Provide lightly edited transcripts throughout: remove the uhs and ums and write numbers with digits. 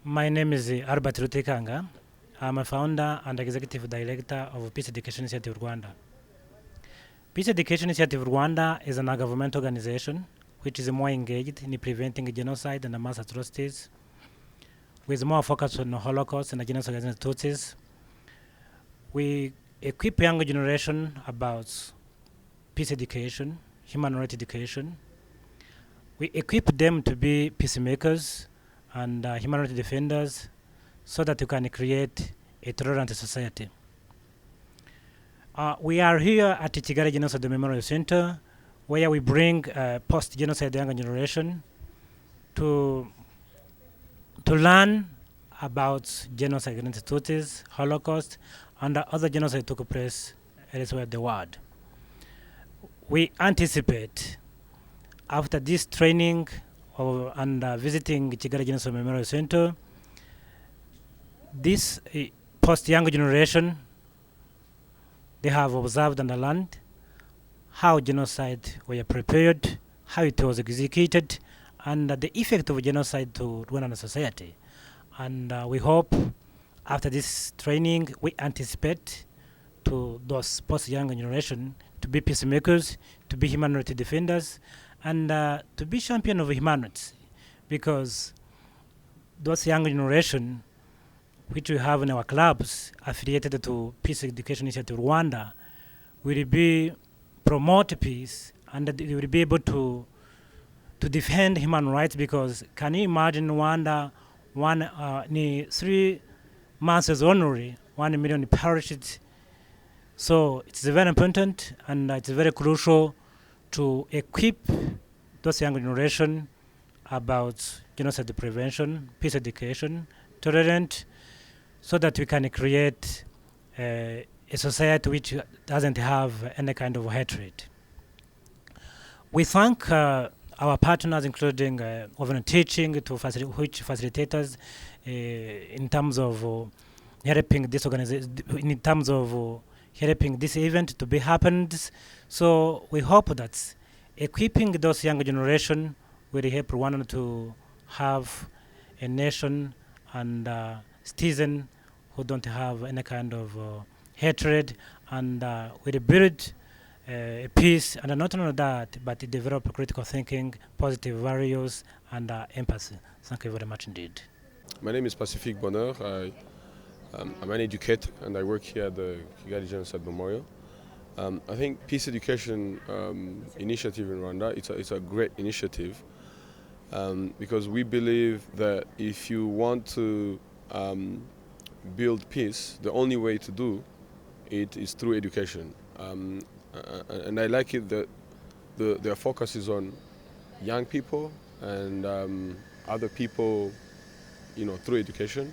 My name is Albert Rutikanga. I'm a founder and executive director of Peace Education Initiative Rwanda. Peace Education Initiative Rwanda is a non-governmental organization which is more engaged in preventing genocide and mass atrocities, with more focus on the Holocaust and the genocide against Tutsis. We equip young generation about peace education, human rights education. We equip them to be peacemakers and human rights defenders so that we can create a tolerant society. We are here at Kigali Genocide Memorial Center, where we bring post-genocide younger generation to learn about genocide against Tutsis, Holocaust, and other genocide took place elsewhere in the world. We anticipate, after this training and visiting Kigali Genocide Memorial Center, this post-young generation, they have observed and learned how genocide were prepared, how it was executed, and the effect of genocide to Rwandan society. And we hope after this training, we anticipate to those post-young generation to be peacemakers, to be human rights defenders, and to be champion of human rights, because those young generation which we have in our clubs affiliated to Peace Education Initiative Rwanda will be promote peace, and they will be able to defend human rights, because can you imagine Rwanda, 3 months only, 1 million perished. So it's very important and it's very crucial to equip those young generation about genocide prevention, peace education, tolerant, so that we can create a society which doesn't have any kind of hatred. We thank our partners, including government teaching, which facilitators in terms of helping this organization, in terms of helping this event to be happened. So we hope that equipping those young generation will help Rwanda to have a nation and citizen who don't have any kind of hatred, and will build peace, and not only that, but develop critical thinking, positive values, and empathy. Thank you very much indeed. My name is Pacific Bonheur. I'm an educator and I work here at the Kigali Genocide Memorial. I think Peace Education Initiative in Rwanda, it's a great initiative because we believe that if you want to build peace, the only way to do it is through education. And I like it that their focus is on young people and other people, through education.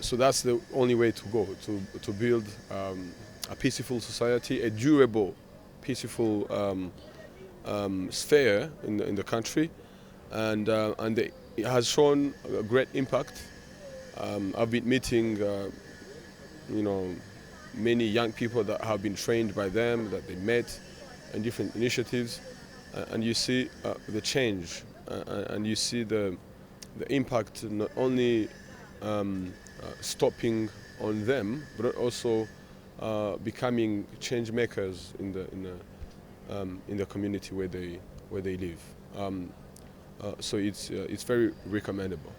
So that's the only way to go, to build a peaceful society, a durable, peaceful sphere in the country, and it has shown a great impact. I've been meeting, you know, many young people that have been trained by them, that they met, and different initiatives, and you see the change, and you see the impact not only stopping on them, but also becoming change makers in the community where they live. So it's very recommendable.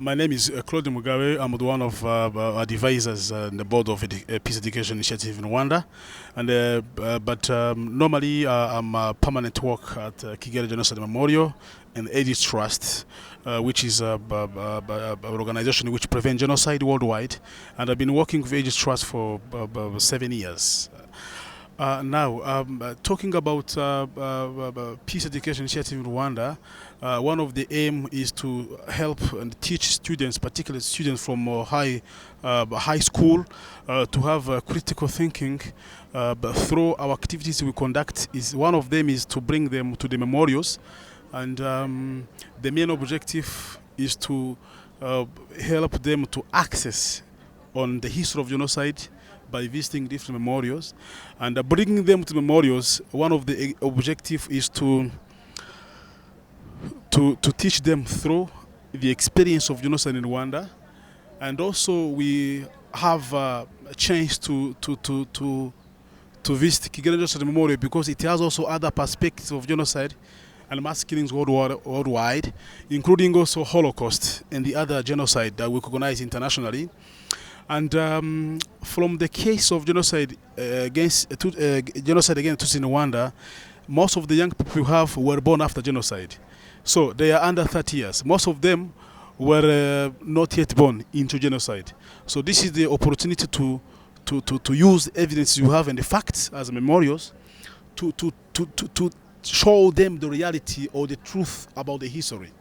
My name is Claude Mugabe. I'm one of advisors in the board of Peace Education Initiative in Rwanda, and normally I'm a permanent work at Kigali Genocide Memorial and Aegis Trust, which is an organization which prevents genocide worldwide, and I've been working with Aegis Trust for 7 years. Talking about Peace Education Initiative in Rwanda, one of the aim is to help and teach students, particularly students from high school, to have critical thinking. But through our activities we conduct, is one of them is to bring them to the memorials, and the main objective is to help them to access on the history of genocide by visiting different memorials, and bringing them to memorials. One of the objective is to teach them through the experience of genocide in Rwanda, and also we have a chance to visit Kigali Genocide Memorial because it has also other perspectives of genocide and mass killings worldwide, including also Holocaust and the other genocide that we recognize internationally. And from the case of genocide against Tutsis in Rwanda, most of the young people we have were born after genocide. So they are under 30 years. Most of them were not yet born into genocide. So this is the opportunity to use evidence you have and the facts as memorials to show them the reality or the truth about the history.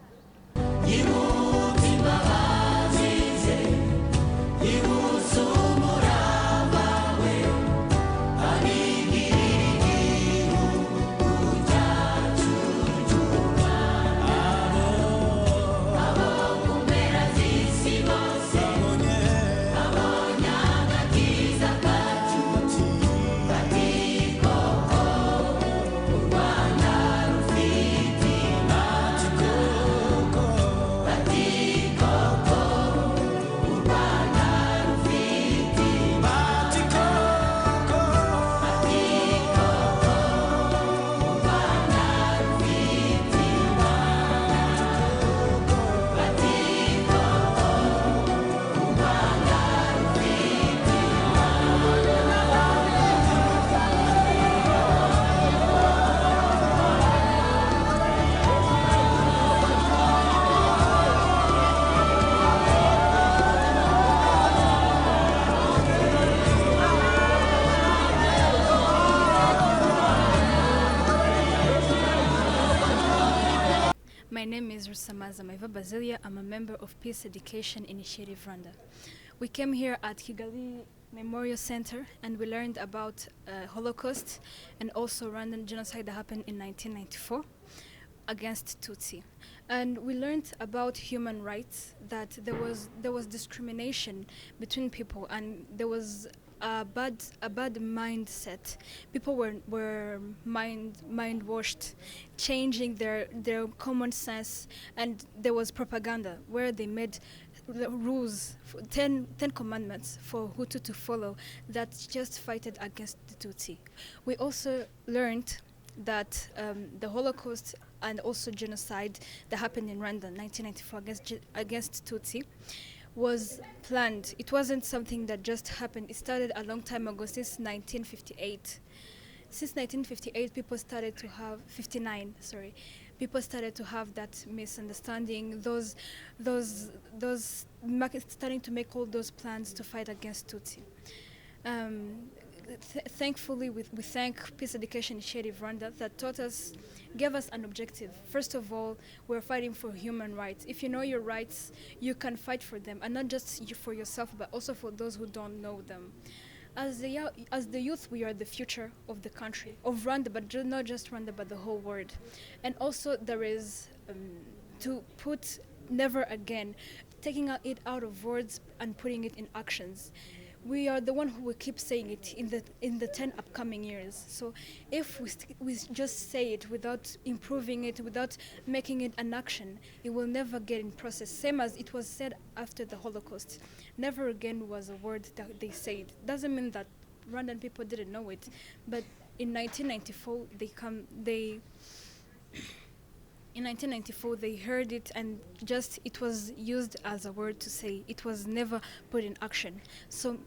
My name is Rusamaza Maiva Basilia. I'm a member of Peace Education Initiative Rwanda. We came here at Kigali Memorial Center and we learned about Holocaust and also Rwandan genocide that happened in 1994 against Tutsi. And we learned about human rights, that there was discrimination between people, and there was a bad mindset. People were mind washed, changing their common sense, and there was propaganda where they made rules, 10 commandments for Hutu to follow that just fighted against the Tutsi. We also learned that the Holocaust and also genocide that happened in Rwanda in 1994 against Tutsi was planned. It wasn't something that just happened. It started a long time ago, since 1958. Since 1958, people started to have 59. Sorry, people started to have that misunderstanding. Starting to make all those plans to fight against Tutsi. Thankfully, we thank Peace Education Initiative Rwanda that gave us an objective. First of all, we're fighting for human rights. If you know your rights, you can fight for them, and not just for yourself, but also for those who don't know them. As the youth, we are the future of the country, of Rwanda, but not just Rwanda, but the whole world. And also there is to put never again, taking it out of words and putting it in actions. We are the one who will keep saying it in the 10 upcoming years. So if we just say it without improving it, without making it an action, it will never get in process. Same as it was said after the Holocaust. Never again was a word that they said. Doesn't mean that Rwandan people didn't know it, but in 1994 in 1994, they heard it, and just it was used as a word to say. It was never put in action. So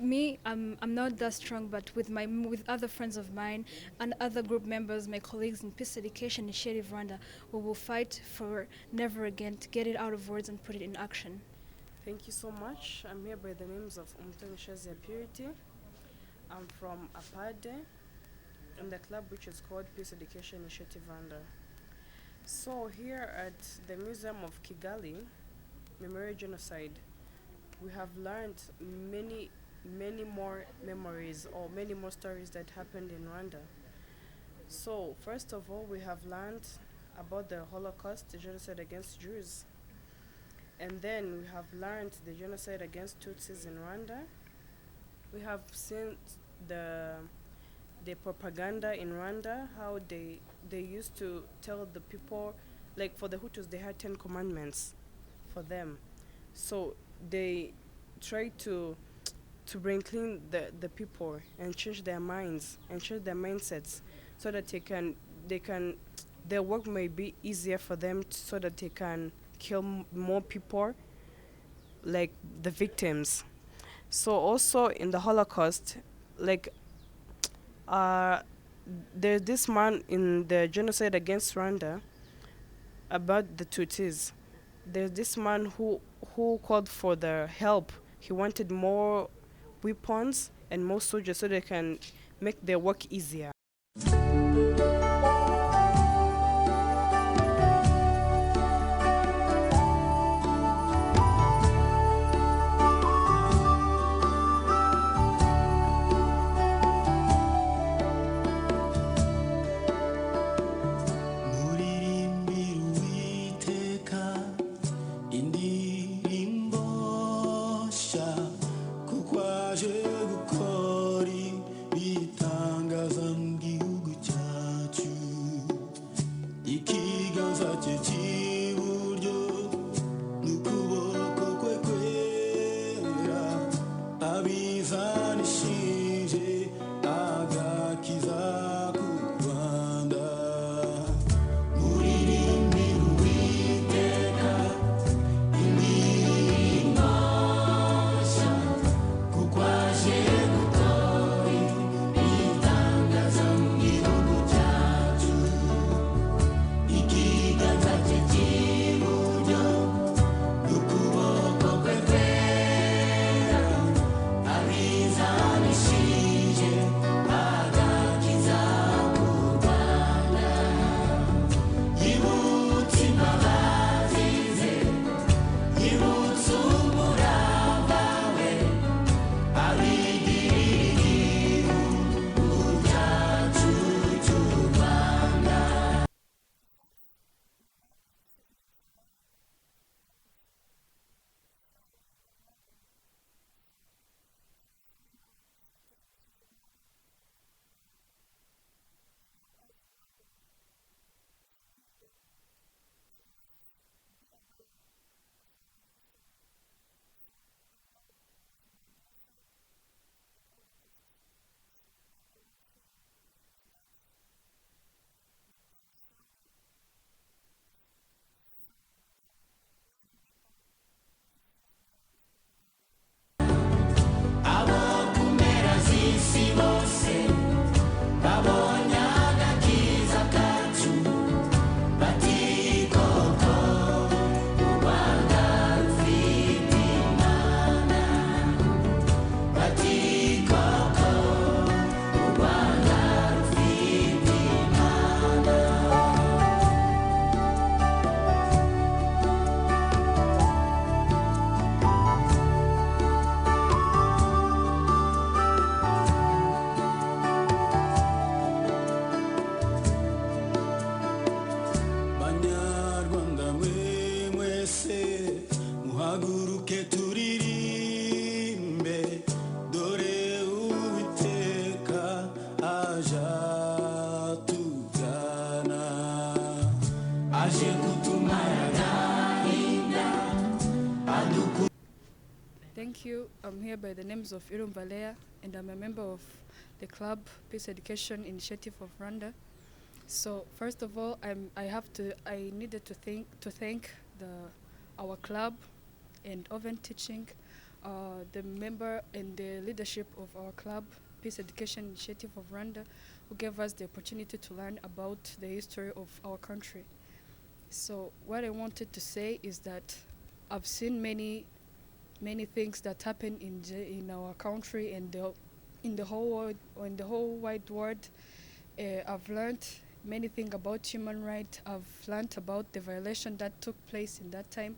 me, I'm not that strong, but with other friends of mine and other group members, my colleagues in Peace Education Initiative Rwanda, we will fight for never again to get it out of words and put it in action. Thank you so much. I'm here by the names of Umutoni Shazia Purity. I'm from Apade, in the club which is called Peace Education Initiative Rwanda. So here at the Museum of Kigali, Memorial Genocide, we have learned many more memories or many more stories that happened in Rwanda. So first of all, we have learned about the Holocaust, the genocide against Jews. And then we have learned the genocide against Tutsis in Rwanda. We have seen the propaganda in Rwanda, how they used to tell the people, like for the Hutus, they had 10 commandments for them. So they tried to bring clean the people and change their minds and change their mindsets so that their work may be easier for them so that they can kill more people like the victims. So also in the Holocaust, like there's this man in the genocide against Rwanda about the Tutsis. There's this man who called for the help. He wanted more weapons and more soldiers so they can make their work easier. Kwaje name is Irumbalea, and I'm a member of the club Peace Education Initiative of Rwanda. So first of all, I needed to thank our club and Oven Teaching, the member and the leadership of our club Peace Education Initiative of Rwanda, who gave us the opportunity to learn about the history of our country. So what I wanted to say is that I've seen many things that happen in our country and in the whole world, or in the whole wide world. I've learned many things about human rights. I've learned about the violation that took place in that time.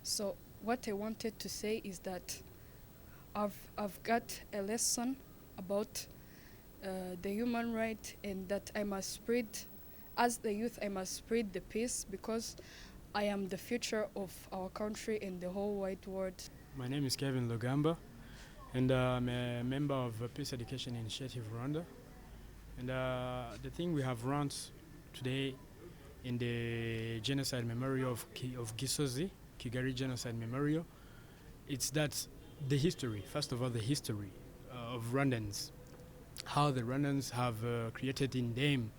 So what I wanted to say is that I've got a lesson about the human right, and that I must spread, as the youth, I must spread the peace, because I am the future of our country and the whole wide world. My name is Kevin Lugamba, and I'm a member of Peace Education Initiative Rwanda. And the thing we have run today in the genocide memorial of Gisozi, Kigali Genocide Memorial, it's that the history, first of all, the history of Rwandans, how the Rwandans have created in them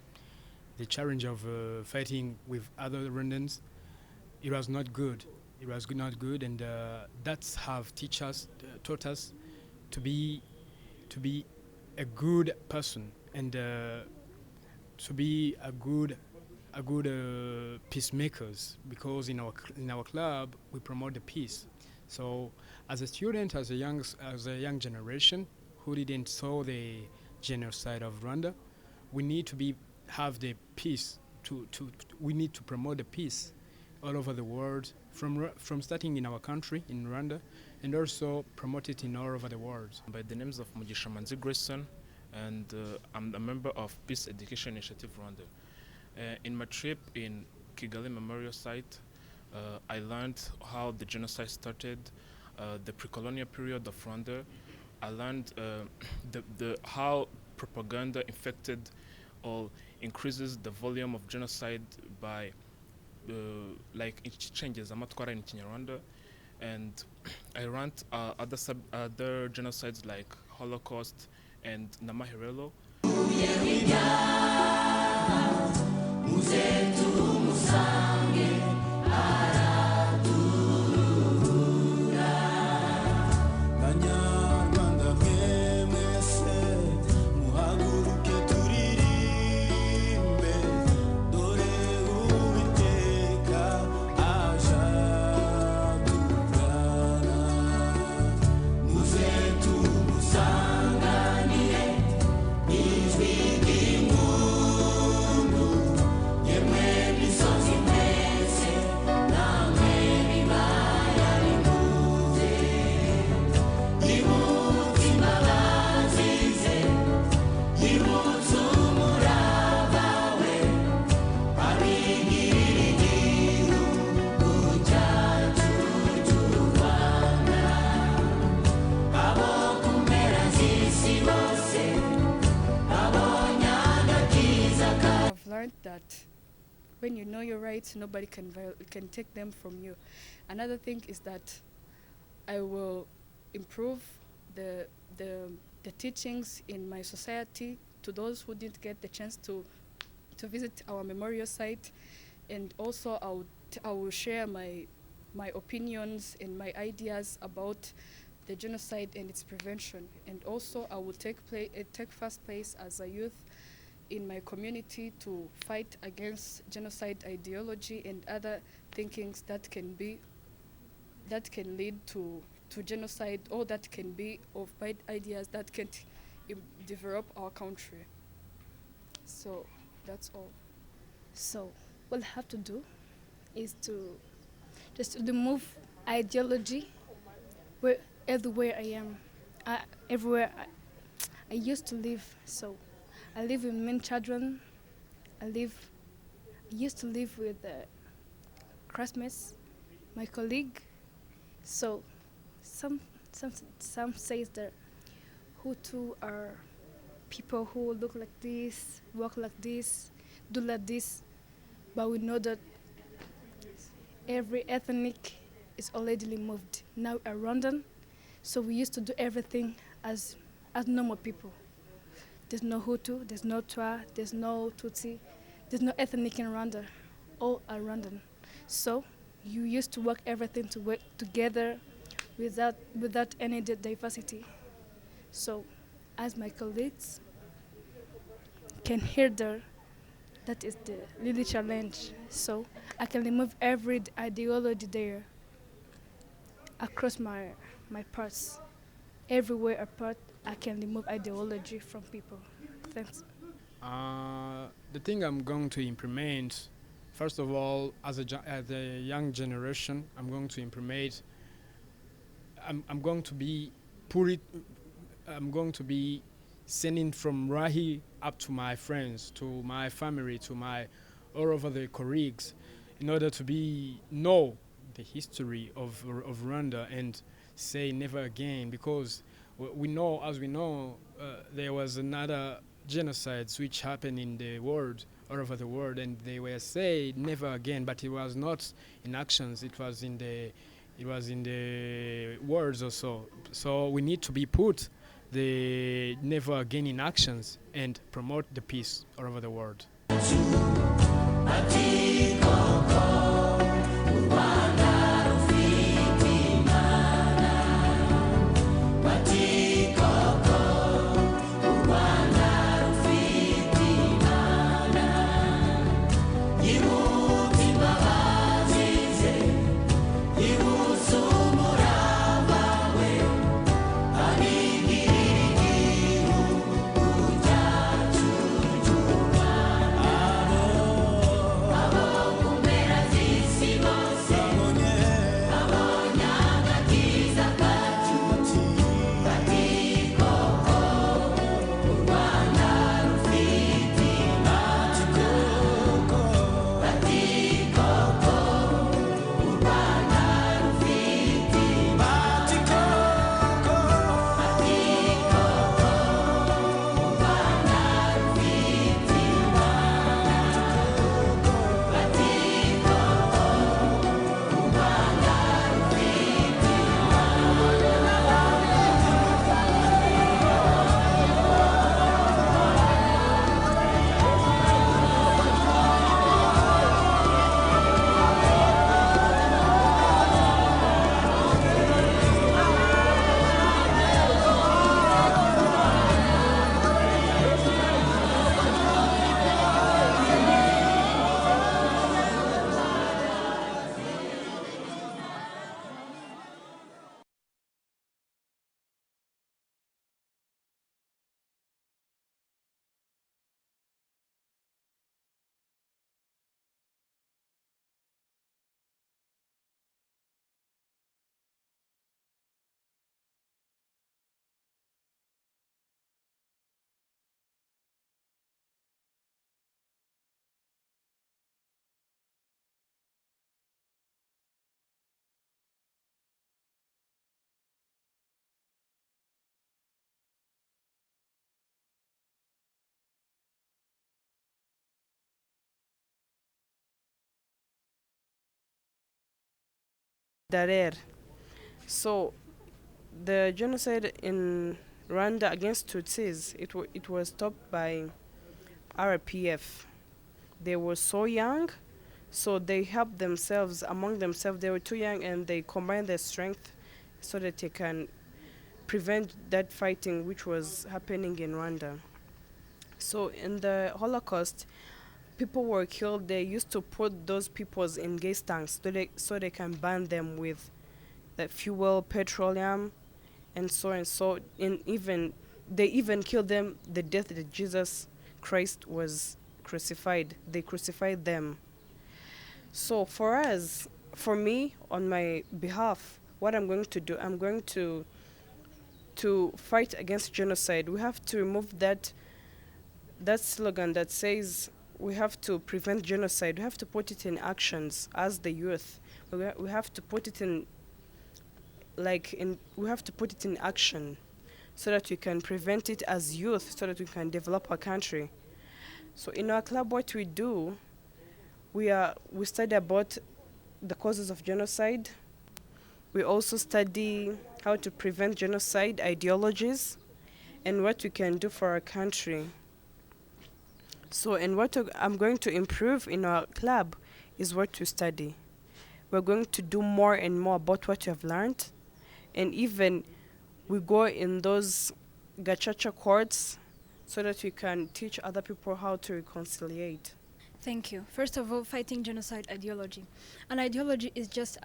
the challenge of fighting with other Rwandans. It was not good. It was not good, and that's have taught us to be a good person, and to be a good peacemakers, because in our club we promote the peace. So as a student, as a young generation who didn't saw the genocide of Rwanda, we need to have the peace. We need to promote the peace all over the world, from starting in our country, in Rwanda, and also promote it in all over the world. By the names of Mugisha Manzi Grayson, and I'm a member of Peace Education Initiative Rwanda. In my trip in Kigali Memorial Site, I learned how the genocide started, the pre-colonial period of Rwanda. I learned how propaganda infected or increases the volume of genocide by like it changes amatwara in Kinyarwanda, and I learned other genocides like Holocaust and Namaherelo. That when you know your rights, nobody can take them from you. Another thing is that I will improve the teachings in my society to those who didn't get the chance to visit our memorial site, and also I will share my opinions and my ideas about the genocide and its prevention. And also I will take first place as a youth in my community to fight against genocide ideology and other thinkings that can lead to genocide, or that can be of bad ideas that can develop our country. So that's all. So what I have to do is to just remove ideology everywhere I am, everywhere I used to live. So I live with many children. I used to live with classmates, my colleague. So some says that Hutu are people who look like this, walk like this, do like this, but we know that every ethnic is already removed. Now a Rwandan, So we used to do everything as normal people. There's no Hutu, there's no Twa, there's no Tutsi, there's no ethnic in Rwanda. All are Rwandan. So you used to work everything to work together without any diversity. So as my colleagues can hear there, that is the really challenge. So I can remove every ideology there across my parts. Everywhere apart, I can remove ideology from people. Thanks. The thing I'm going to implement, first of all, as a young generation, I'm going to implement. I'm going to be put it. I'm going to be sending from Rahi up to my friends, to my family, to my all over the colleagues, in order to know the history of Rwanda and say never again, because we know, as we know, there was another genocides which happened in the world, all over the world, and they were say never again, but it was not in actions, it was in the words or so. So we need to be put the never again in actions and promote the peace all over the world. Darer. So the genocide in Rwanda against Tutsis, it was stopped by RPF. They were so young, so they helped themselves among themselves. They were too young, and they combined their strength so that they can prevent that fighting which was happening in Rwanda. So in the Holocaust, people were killed. They used to put those peoples in gas tanks so they can burn them with the fuel, petroleum, and so and so. And even they even killed them the death that Jesus Christ was crucified. They crucified them. So for us, for me, on my behalf, what I'm going to do, I'm going to fight against genocide. We have to remove that slogan that says we have to prevent genocide. We have to put it in actions as the youth. We have to put it in we have to put it in action so that we can prevent it as youth, so that we can develop our country. So in our club, what we do, we study about the causes of genocide. We also study how to prevent genocide ideologies, and what we can do for our country. So, and I'm going to improve in our club is what to study. We're going to do more and more about what you have learned, and even we go in those gachacha courts so that we can teach other people how to reconciliate. Thank you. First of all, fighting genocide ideology. An ideology is just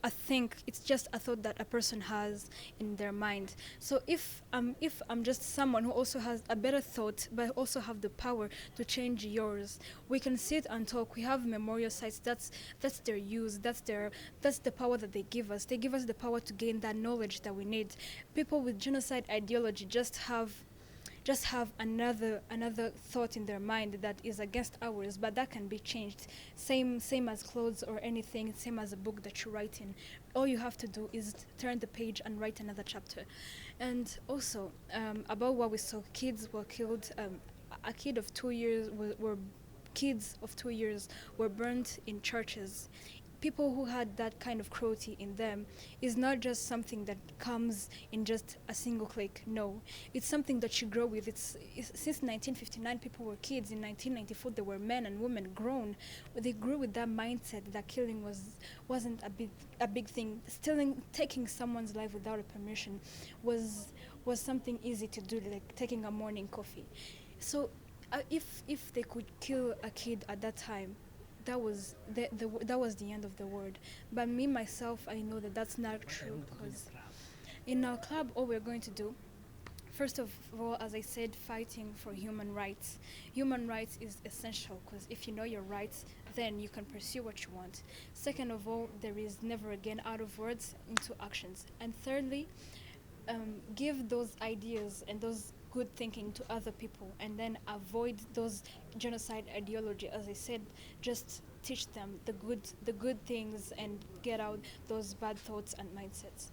a thing. It's just a thought that a person has in their mind. So if I'm just someone who also has a better thought, but also have the power to change yours, we can sit and talk. We have memorial sites. That's their use. That's the power that they give us. They give us the power to gain that knowledge that we need. People with genocide ideology just have another thought in their mind that is against ours, but that can be changed. Same as clothes or anything, same as a book that you write in. All you have to do is turn the page and write another chapter. And also about what we saw, kids were killed. A kid of 2 years kids of 2 years were burnt in churches. People who had that kind of cruelty in them is not just something that comes in just a single click. No, it's something that you grow with. Since 1959, people were kids. In 1994, they were men and women grown. They grew with that mindset that killing wasn't a big thing. Taking someone's life without a permission was something easy to do, like taking a morning coffee. So, if they could kill a kid at that time, that was that was the end of the world. But me myself, I know that that's not true, because in our club, all we're going to do, first of all, as I said, fighting for human rights. Human rights is essential, because if you know your rights, then you can pursue what you want. Second of all, there is never again out of words into actions. And thirdly, give those ideas and those good thinking to other people, and then avoid those genocide ideology. As I said, just teach them the good things and get out those bad thoughts and mindsets.